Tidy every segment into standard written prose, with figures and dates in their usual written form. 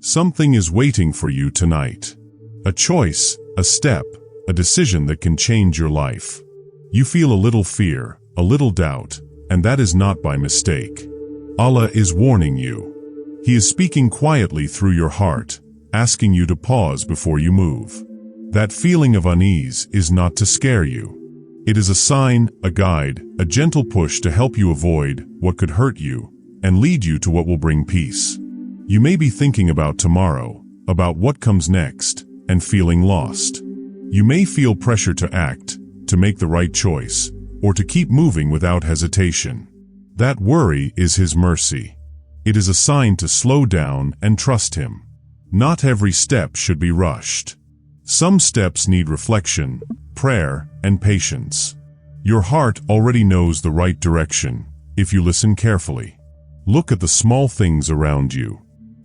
Something is waiting for you tonight. A choice, a step, a decision that can change your life. You feel a little fear, a little doubt, and that is not by mistake. Allah is warning you. He is speaking quietly through your heart, asking you to pause before you move. That feeling of unease is not to scare you. It is a sign, a guide, a gentle push to help you avoid what could hurt you and lead you to what will bring peace. You may be thinking about tomorrow, about what comes next, and feeling lost. You may feel pressure to act, to make the right choice, or to keep moving without hesitation. That worry is His mercy. It is a sign to slow down and trust Him. Not every step should be rushed. Some steps need reflection, prayer, and patience. Your heart already knows the right direction if you listen carefully. Look at the small things around you.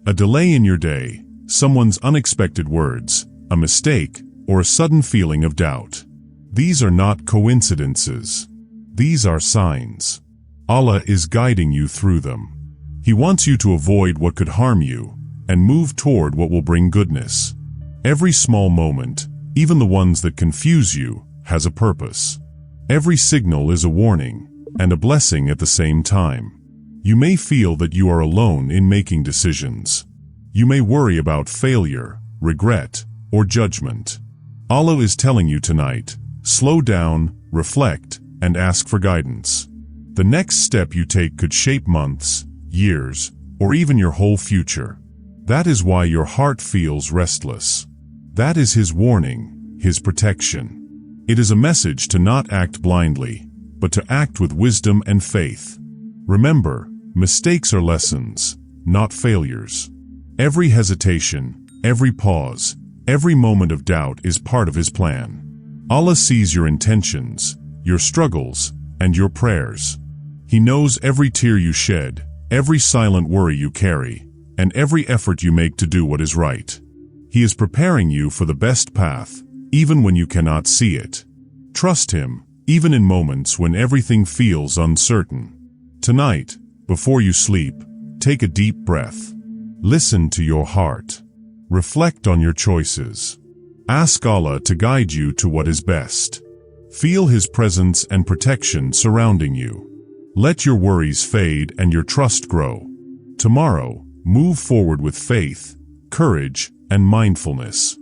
A delay in your day, someone's unexpected words, a mistake, or a sudden feeling of doubt. These are not coincidences. These are signs. Allah is guiding you through them. He wants you to avoid what could harm you and move toward what will bring goodness. Every small moment, even the ones that confuse you, has a purpose. Every signal is a warning and a blessing at the same time. You may feel that you are alone in making decisions. You may worry about failure, regret, or judgment. Allah is telling you tonight, slow down, reflect, and ask for guidance. The next step you take could shape months, years, or even your whole future. That is why your heart feels restless. That is His warning, His protection. It is a message to not act blindly, but to act with wisdom and faith. Remember, mistakes are lessons, not failures. Every hesitation, every pause, every moment of doubt is part of His plan. Allah sees your intentions, your struggles, and your prayers. He knows every tear you shed, every silent worry you carry, and every effort you make to do what is right. He is preparing you for the best path, even when you cannot see it. Trust Him, even in moments when everything feels uncertain. Tonight, before you sleep, take a deep breath. Listen to your heart. Reflect on your choices. Ask Allah to guide you to what is best. Feel His presence and protection surrounding you. Let your worries fade and your trust grow. Tomorrow, move forward with faith, courage, and mindfulness.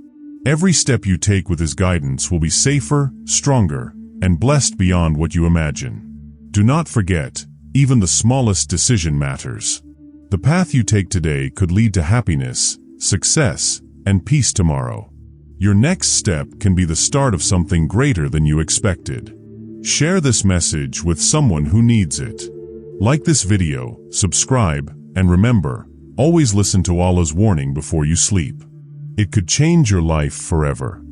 Every step you take with His guidance will be safer, stronger, and blessed beyond what you imagine. Do not forget, even the smallest decision matters. The path you take today could lead to happiness, success, and peace tomorrow. Your next step can be the start of something greater than you expected. Share this message with someone who needs it. Like this video, subscribe, and remember, always listen to Allah's warning before you sleep. It could change your life forever.